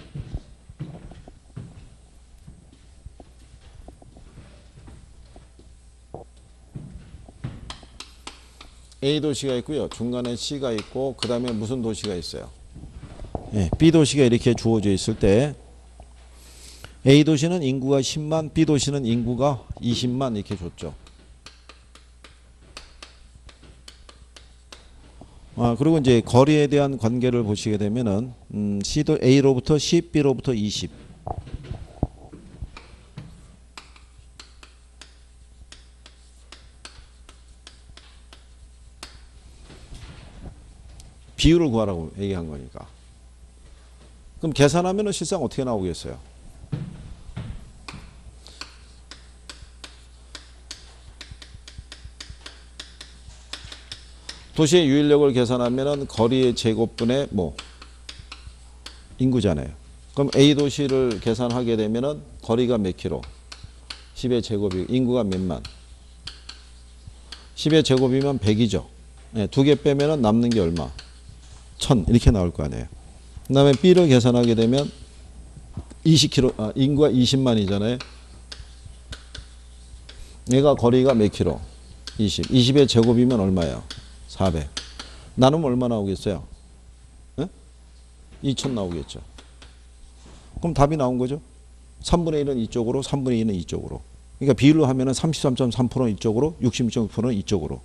Speaker 1: A 도시가 있고요. 중간에 C가 있고 그 다음에 무슨 도시가 있어요? 예, B 도시가 이렇게 주어져 있을 때 A 도시는 인구가 10만, B 도시는 인구가 20만 이렇게 줬죠. 그리고 이제 거리에 대한 관계를 보시게 되면은 C도 A로부터 10, B로부터 20. 비율을 구하라고 얘기한 거니까. 그럼 계산하면은 실상 어떻게 나오겠어요? 도시의 유인력을 계산하면은 거리의 제곱분의 뭐 인구잖아요. 그럼 A 도시를 계산하게 되면은 거리가 몇 킬로? 10의 제곱이 인구가 몇만? 10의 제곱이면 100이죠. 네, 2개 빼면은 남는 게 얼마? 1000 이렇게 나올 거 아니에요. 그다음에 B를 계산하게 되면 20km, 인구가 20만이잖아요. 얘가 거리가 몇 킬로? 20. 20의 제곱이면 얼마예요? 400. 나누면 얼마 나오겠어요? 네? 2000 나오겠죠. 그럼 답이 나온 거죠. 3분의 1은 이쪽으로, 3분의 2는 이쪽으로. 그러니까 비율로 하면은 33.3%는 이쪽으로, 66.9%는 이쪽으로.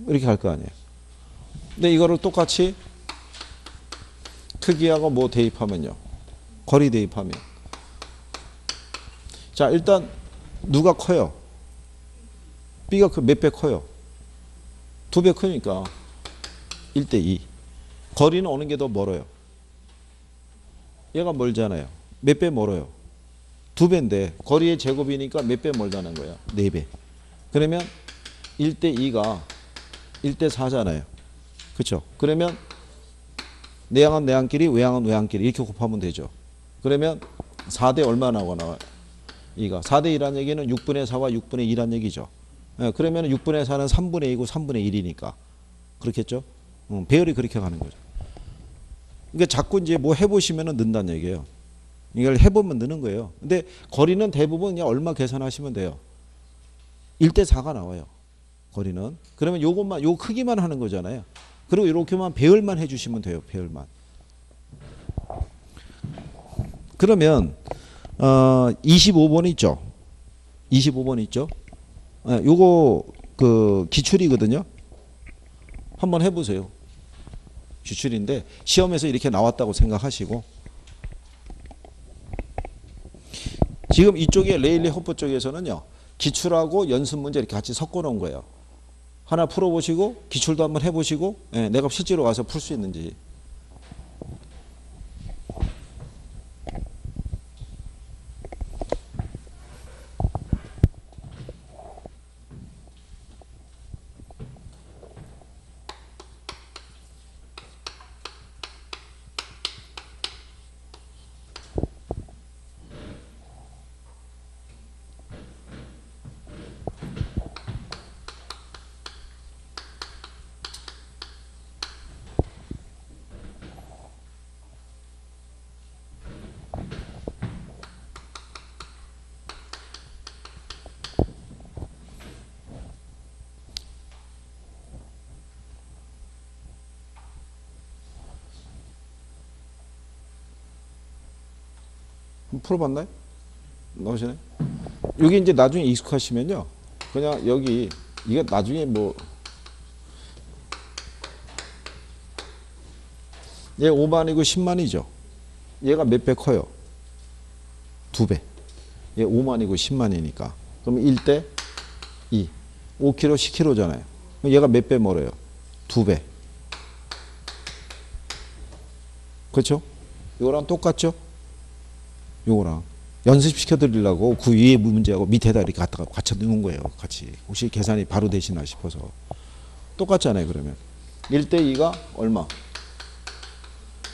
Speaker 1: 이렇게 갈 거 아니에요. 근데 이거를 똑같이 크기하고 뭐 대입하면요. 거리 대입하면. 자, 일단 누가 커요? B가 몇 배 커요? 2배 크니까 1대2. 거리는 어느 게 더 멀어요? 얘가 멀잖아요. 몇 배 멀어요? 2배인데 거리의 제곱이니까 몇 배 멀다는 거야? 4배. 그러면 1대2가 1대4잖아요. 그렇죠? 그러면 내항은 내항끼리 외항은 외항끼리 이렇게 곱하면 되죠. 그러면 4대 얼마 나와요? 2가. 4대 2란 얘기는 6분의 4와 6분의 2란 얘기죠. 예, 그러면 6분의 4는 3분의 2고 3분의 1이니까. 그렇겠죠? 배열이 그렇게 가는 거죠. 그러니까 자꾸 이제 뭐 해보시면 는다는 얘기예요. 이걸 해보면 느는 거예요. 근데 거리는 대부분 그냥 얼마 계산하시면 돼요. 1대4가 나와요. 거리는. 그러면 요것만, 요 크기만 하는 거잖아요. 그리고 이렇게만 배열만 해주시면 돼요. 배열만. 그러면 25번 있죠. 25번 있죠. 요거 그 기출이거든요. 한번 해보세요. 기출인데 시험에서 이렇게 나왔다고 생각하시고 지금 이쪽에 레일리 호프 쪽에서는요. 기출하고 연습 문제 이렇게 같이 섞어 놓은 거예요. 하나 풀어보시고 기출도 한번 해보시고 내가 실제로 가서 풀 수 있는지. 풀어봤나요? 나오시나요? 여기 이제 나중에 익숙하시면요. 그냥 여기 이게 나중에 뭐 얘 5만이고 10만이죠. 얘가 몇 배 커요? 2배. 얘 5만이고 10만이니까. 그럼 1대 2. 5kg, 10kg잖아요. 얘가 몇 배 멀어요? 2배. 그렇죠? 이거랑 똑같죠? 요거랑 연습시켜 드리려고 그 위에 문제하고 밑에다 이렇게 갖다가 같이 넣은 거예요. 같이. 혹시 계산이 바로 되시나 싶어서. 똑같잖아요. 그러면 1대2가 얼마?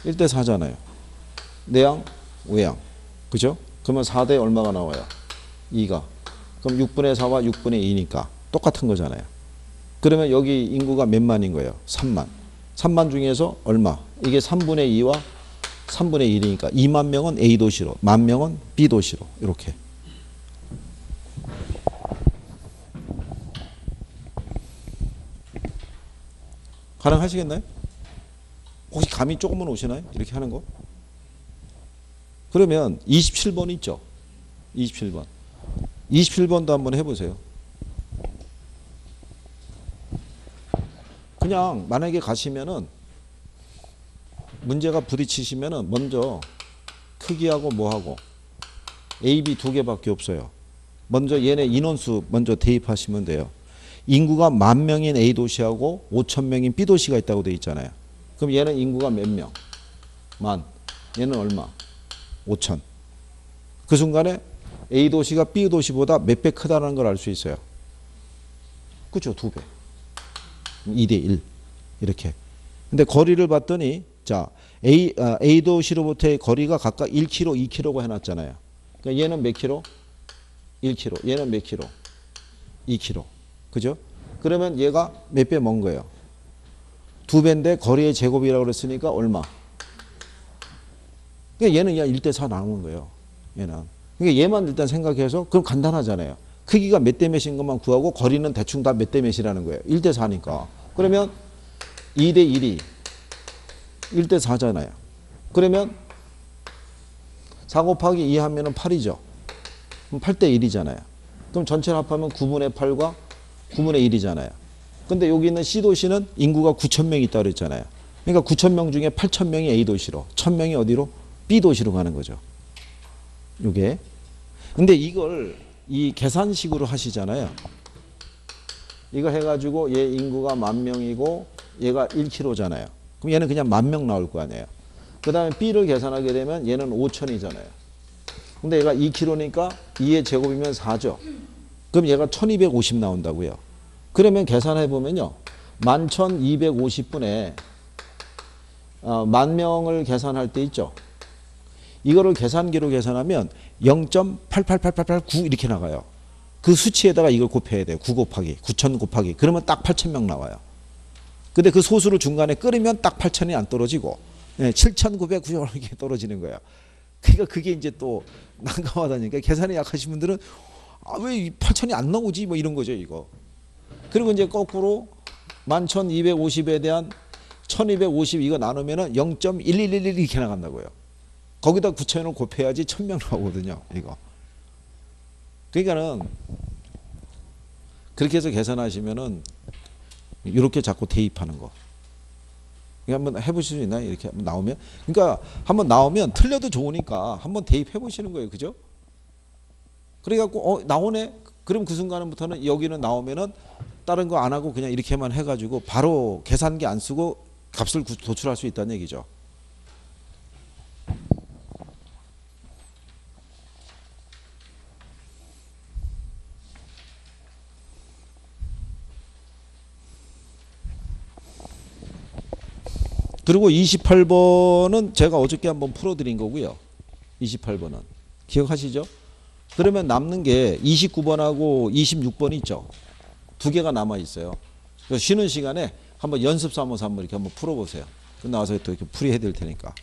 Speaker 1: 1대4잖아요. 내양, 외양. 그죠? 그러면 4대 얼마가 나와요? 2가. 그럼 6분의 4와 6분의 2니까 똑같은 거잖아요. 그러면 여기 인구가 몇 만인 거예요? 3만. 3만 중에서 얼마? 이게 3분의 2와 3분의 1이니까 2만 명은 A 도시로, 1만 명은 B 도시로 이렇게. 가능하시겠나요? 혹시 감이 조금은 오시나요? 이렇게 하는 거? 그러면 27번 있죠? 27번. 27번도 한번 해보세요. 그냥 만약에 가시면은 문제가 부딪히시면은 먼저 크기하고 뭐하고 A, B 두 개밖에 없어요. 먼저 얘네 인원수 먼저 대입하시면 돼요. 인구가 10,000명인 A 도시하고 5,000명인 B 도시가 있다고 돼 있잖아요. 그럼 얘는 인구가 몇 명? 만. 얘는 얼마? 5,000. 그 순간에 A 도시가 B 도시보다 몇 배 크다는 걸 알 수 있어요. 그렇죠? 2배. 2대 1. 이렇게. 근데 거리를 봤더니 자, A 도시로부터의 거리가 각각 1km, 2km고 해놨잖아요. 그러니까 얘는 몇 킬로? 1km. 얘는 몇 킬로? 2km. 그죠? 그러면 얘가 몇 배 먼 거예요? 2배인데 거리의 제곱이라고 그랬으니까 얼마? 그러니까 얘는 그냥 1대4 나오는 거예요. 얘는. 그러니까 얘만 일단 생각해서 그럼 간단하잖아요. 크기가 몇 대 몇인 것만 구하고 거리는 대충 다 몇 대 몇이라는 거예요. 1대4니까. 그러면 2대 1이 1대 4잖아요. 그러면 4 곱하기 2 하면은 8이죠. 그럼 8대 1이잖아요. 그럼 전체를 합하면 9분의 8과 9분의 1이잖아요. 근데 여기 있는 C도시는 인구가 9,000명 있다고 그랬잖아요. 그러니까 9,000명 중에 8,000명이 A도시로, 1,000명이 어디로? B도시로 가는 거죠. 요게. 근데 이걸 이 계산식으로 하시잖아요. 이거 해가지고 얘 인구가 10,000명이고 얘가 1km잖아요. 그럼 얘는 그냥 10,000명 나올 거 아니에요. 그 다음에 B를 계산하게 되면 얘는 5,000이잖아요. 근데 얘가 2km니까 2의 제곱이면 4죠. 그럼 얘가 1250 나온다고요. 그러면 계산해 보면요. 11,250분에 10,000명을 계산할 때 있죠. 이거를 계산기로 계산하면 0.88889 이렇게 나가요. 그 수치에다가 이걸 곱해야 돼요. 9 곱하기 9,000 곱하기 그러면 딱 8,000명 나와요. 근데 그 소수를 중간에 끓이면 딱 8,000이 안 떨어지고 7,990 이렇게 떨어지는 거예요. 그러니까 그게 이제 또 난감하다니까. 계산이 약하신 분들은 왜 8,000이 안 나오지 뭐 이런 거죠 이거. 그리고 이제 거꾸로 11,250에 대한 1,250 이거 나누면은 0.1111 이렇게 나간다고요. 거기다 9,000을 곱해야지 1,000명 나오거든요 이거. 그러니까는 그렇게 해서 계산하시면은 이렇게 자꾸 대입하는 거. 한번 해보실 수 있나요? 이렇게 한번 나오면. 그러니까 한번 나오면 틀려도 좋으니까 한번 대입해 보시는 거예요. 그죠? 그래갖고 나오네. 그럼 그 순간부터는 여기는 나오면은 다른 거 안 하고 그냥 이렇게만 해가지고 바로 계산기 안 쓰고 값을 도출할 수 있다는 얘기죠. 그리고 28번은 제가 어저께 한번 풀어드린 거고요. 28번은. 기억하시죠? 그러면 남는 게 29번하고 26번 있죠. 두 개가 남아 있어요. 그래서 쉬는 시간에 한번 연습 삼아서 한번 이렇게 한번 풀어보세요. 끝나와서 또 이렇게 풀이해 드릴 테니까.